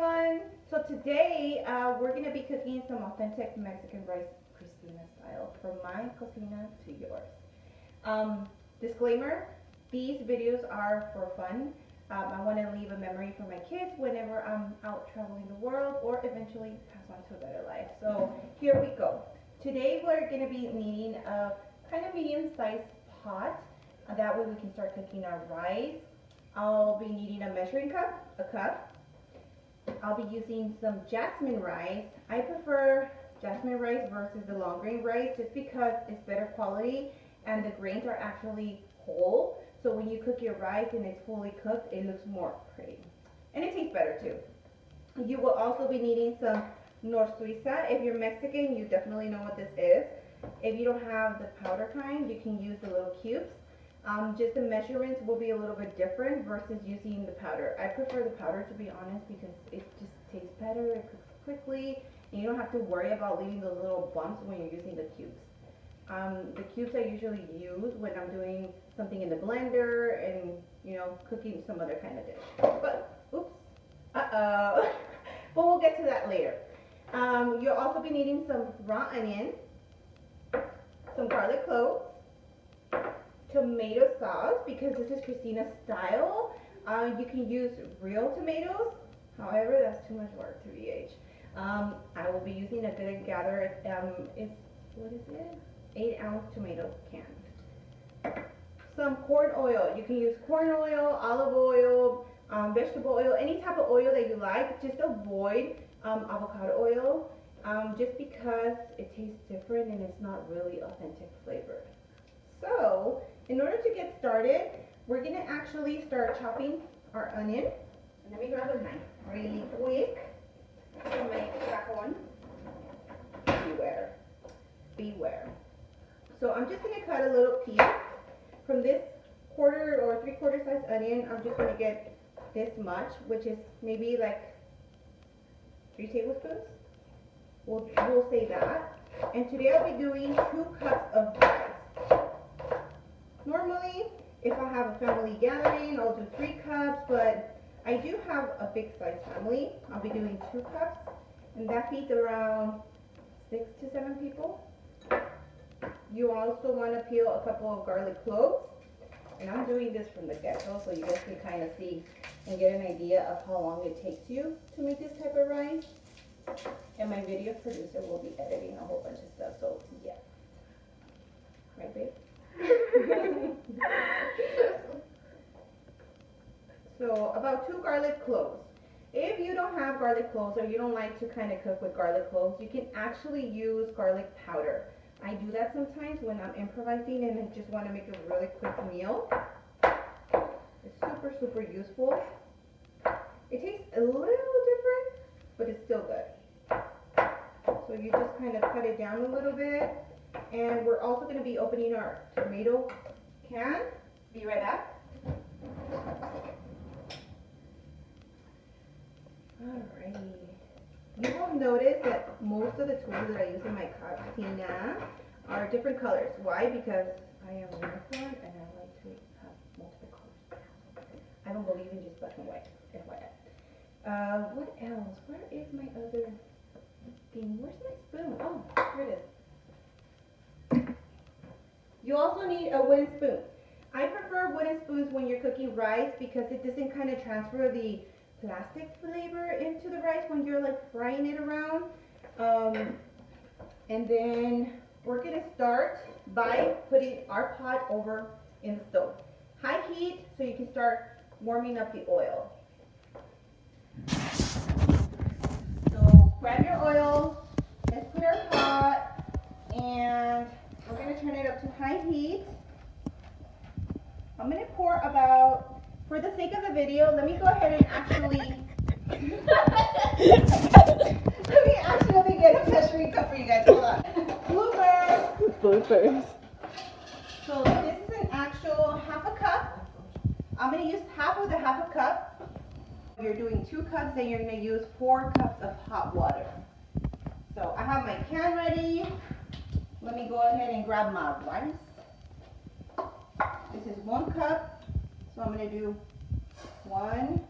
everyone. So today we're going to be cooking some authentic Mexican rice Xtina style, from my cocina to yours. Disclaimer, these videos are for fun. I want to leave a memory for my kids whenever I'm out traveling the world, or eventually pass on to a better life. So here we go. Today we're going to be needing a kind of medium-sized pot. That way we can start cooking our rice. I'll be needing a measuring cup, a cup. I'll be using some jasmine rice. I prefer jasmine rice versus the long grain rice just because it's better quality and the grains are actually whole. So when you cook your rice and it's fully cooked, it looks more pretty. And it tastes better too. You will also be needing some Nor Suiza. If you're Mexican, you definitely know what this is. If you don't have the powder kind, you can use the little cubes. Just the measurements will be a little bit different versus using the powder. I prefer the powder, to be honest, because it just tastes better, it cooks quickly, and you don't have to worry about leaving those little bumps when you're using the cubes. The cubes I usually use when I'm doing something in the blender and, you know, cooking some other kind of dish. But, oops, but we'll get to that later. You'll also be needing some raw onion, some garlic cloves, tomato sauce, because this is Xtina style. You can use real tomatoes, however that's too much work, TBH. I will be using a Good and Gather, it's, what is it, 8-ounce tomato can. Some corn oil. You can use corn oil, olive oil, vegetable oil, any type of oil that you like. Just avoid avocado oil, just because it tastes different and it's not really authentic flavor. So, in order to get started, we're going to actually start chopping our onion. Let me grab a knife really quick. My cajón. Beware. Beware. So I'm just going to cut a little piece from this 1/4 or 3/4 size onion. I'm just going to get this much, which is maybe like 3 tablespoons. We'll say that. And today I'll be doing 2 cups of rice. Normally, if I have a family gathering, I'll do 3 cups, but I do have a big size family. I'll be doing 2 cups, and that feeds around 6 to 7 people. You also want to peel a couple of garlic cloves, and I'm doing this from the get-go so you guys can kind of see and get an idea of how long it takes you to make this type of rice. And my video producer will be editing a whole bunch of stuff, so yeah. Right, babe? So about 2 garlic cloves. If you don't have garlic cloves or you don't like to kind of cook with garlic cloves, you can actually use garlic powder. I do that sometimes when I'm improvising and I just want to make a really quick meal. It's super, super useful. It tastes a little different, but it's still good. So you just kind of cut it down a little bit. And we're also going to be opening our tomato can. Be right back. Alrighty. You will notice that most of the tools that I use in my cocina are different colors. Why? Because I am a unicorn and I like to have multiple colors. I don't believe in just black and white. FYI. What else? Where is my other thing? Where's my spoon? Oh, here it is. You also need a wooden spoon. I prefer wooden spoons when you're cooking rice because it doesn't kind of transfer the plastic flavor into the rice when you're like frying it around. And then we're going to start by putting our pot over in the stove. High heat so you can start warming up the oil. So grab your oil, let's put our pot, and we're going to turn it up to high heat. I'm going to pour about, for the sake of the video, let me go ahead and actually, let me actually get a measuring cup for you guys. Hold on. Bloopers. Bloopers. So this is an actual 1/2 cup. I'm going to use half of the 1/2 cup. You're doing 2 cups, then you're going to use 4 cups of hot water. So I have my can ready. Let me go ahead and grab my rice. This is 1 cup, so I'm going to do 1,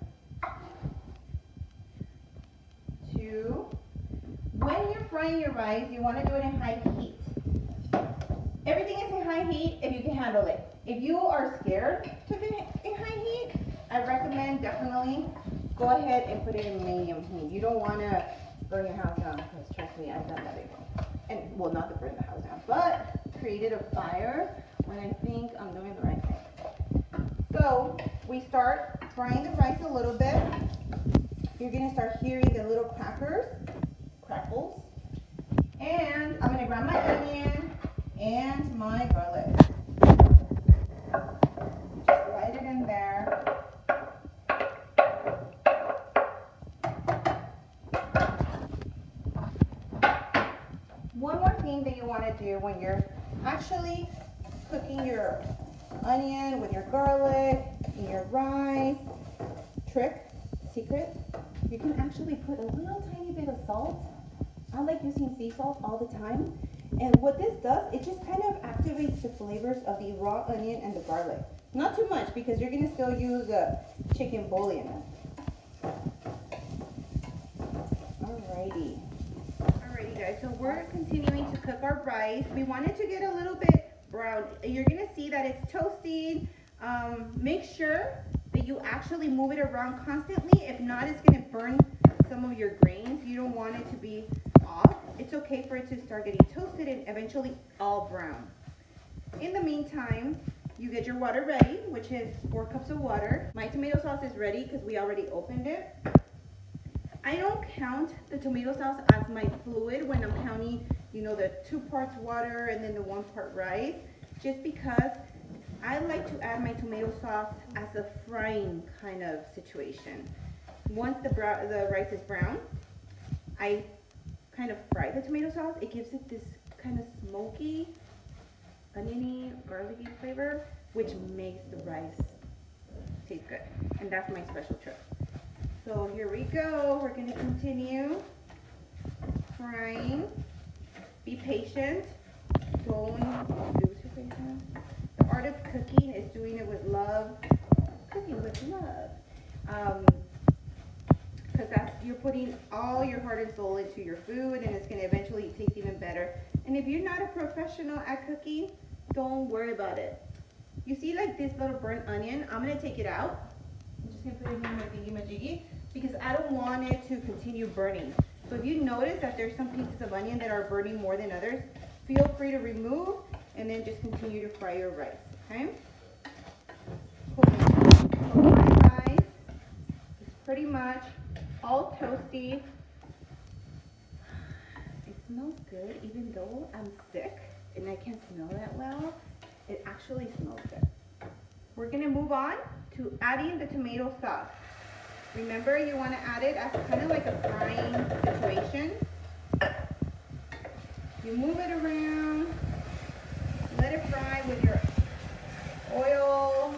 frying your rice, you want to do it in high heat. Everything is in high heat if you can handle it. If you are scared to do it in high heat, I recommend definitely go ahead and put it in medium heat. You don't want to burn your house down, because trust me, I've done that before. And, well, not to burn the house down, but created a fire when I think I'm doing the right thing. So we start frying the rice a little bit. You're going to start hearing the little crackles. And I'm going to grab my onion and my garlic. Just slide it in there. One more thing that you want to do when you're actually cooking your onion with your garlic and your rice, secret, you can actually put a little tiny bit of salt. I like using sea salt all the time. And what this does, it just kind of activates the flavors of the raw onion and the garlic. Not too much, because you're going to still use chicken bullion. Alrighty. Alrighty guys, so we're continuing to cook our rice. We want it to get a little bit brown. You're going to see that it's toasting. Make sure that you actually move it around constantly. If not, it's going to burn some of your grains. You don't want it to be off. It's okay for it to start getting toasted and eventually all brown. In the meantime, you get your water ready, which is 4 cups of water. My tomato sauce is ready because we already opened it. I don't count the tomato sauce as my fluid when I'm counting, the 2 parts water and then the 1 part rice, just because I like to add my tomato sauce as a frying kind of situation. Once the rice is brown, I kind of fry the tomato sauce. It gives it this kind of smoky, oniony, garlicky flavor, which makes the rice taste good. And that's my special trick. So here we go. We're going to continue frying. Be patient. Don't lose your patience. The art of cooking is doing it with love. Cooking with love. Because you're putting all your heart and soul into your food, and it's going to eventually taste even better. And if you're not a professional at cooking, don't worry about it. You see like this little burnt onion? I'm going to take it out. I'm just going to put it in my thingy-majiggy because I don't want it to continue burning. So if you notice that there's some pieces of onion that are burning more than others, feel free to remove and then just continue to fry your rice, okay? So my rice is pretty much all toasty. It smells good, even though I'm sick and I can't smell that well. It actually smells good. We're gonna move on to adding the tomato sauce. Remember, you want to add it as kind of like a frying situation. You move it around, let it fry with your oil,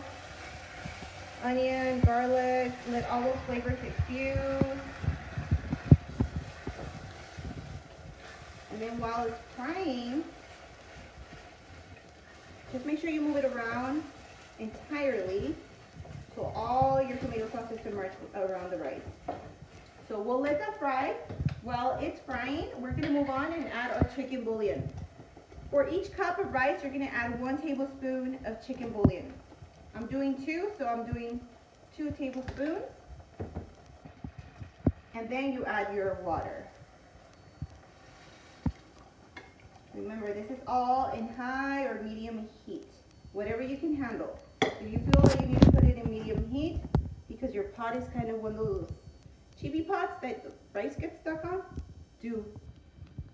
onion, garlic, let all those flavors infuse. And then while it's frying, just make sure you move it around entirely so all your tomato sauce is submerged around the rice. So we'll let that fry. While it's frying, we're going to move on and add our chicken bouillon. For each cup of rice, you're going to add 1 tablespoon of chicken bouillon. I'm doing 2, so I'm doing 2 tablespoons. And then you add your water. Remember, this is all in high or medium heat, whatever you can handle. If you feel like you need to put it in medium heat because your pot is kind of one of those cheapy pots that the rice gets stuck on,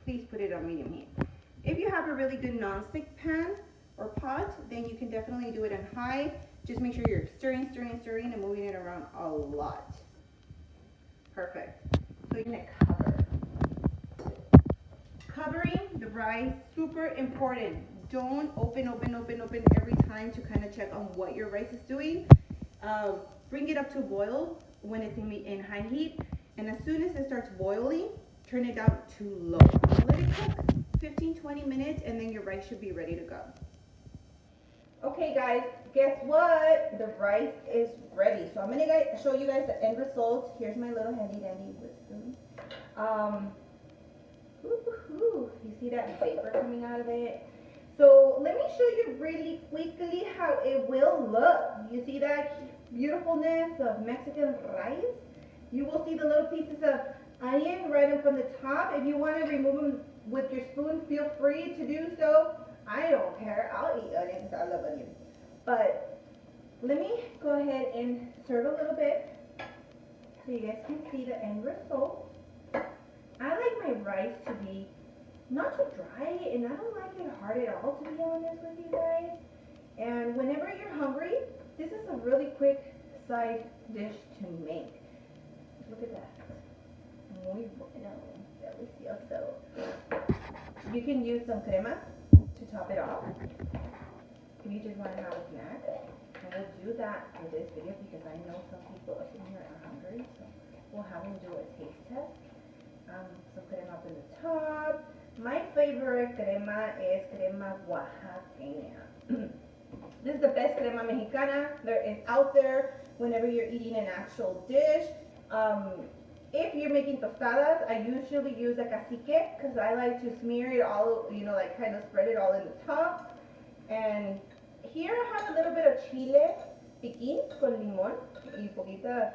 please put it on medium heat. If you have a really good non-stick pan or pot, then you can definitely do it on high. Just make sure you're stirring and moving it around a lot. Perfect. So you're going to cover. Covering the rice, super important. Don't open every time to kind of check on what your rice is doing. Bring it up to boil when it's in high heat, and as soon as it starts boiling, turn it down to low. Let it cook 15-20 minutes, and then your rice should be ready to go. Okay guys, guess what? The rice is ready. So I'm gonna show you guys the end result. Here's my little handy dandy whisk spoon. Ooh, you see that vapor coming out of it? So let me show you really quickly how it will look. You see that beautifulness of Mexican rice? You will see the little pieces of onion right up on the top. If you want to remove them with your spoon, feel free to do so. I don't care. I'll eat onions. I love onions. But let me go ahead and serve a little bit so you guys can see the end result. I like my rice to be not too dry, and I don't like it hard at all, to be honest with you guys. And whenever you're hungry, this is a really quick side dish to make. Look at that. Muy bueno. Delicioso. You can use some crema to top it off if you just want to have a snack. And we'll do that for this video because I know some people up in here are hungry, so we'll have them do a taste test. Some crema up in the top. My favorite crema is crema oaxaqueña. This is the best crema mexicana there is out there whenever you're eating an actual dish. If you're making tostadas, I usually use a cacique because I like to smear it all, you know, like kind of spread it all in the top. And here I have a little bit of chile piquín con limón y poquita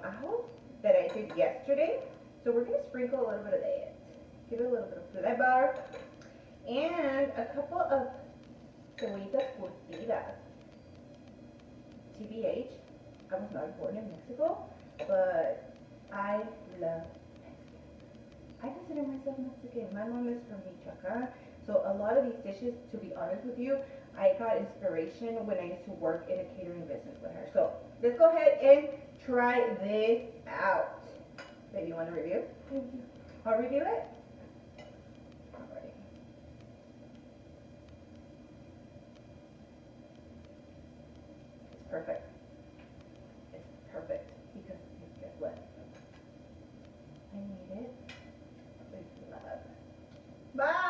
ajo that I did yesterday. So we're going to sprinkle a little bit of that. Give it a little bit of flavor. And a couple of cebollitas curtidas. TBH, I was not born in Mexico, but I love Mexican. I consider myself Mexican. My mom is from Michoacan. So a lot of these dishes, to be honest with you, I got inspiration when I used to work in a catering business with her. So let's go ahead and try this out. Baby, you want to review? I'll review it? Alrighty. It's perfect. It's perfect because guess what? I made it with love. Bye!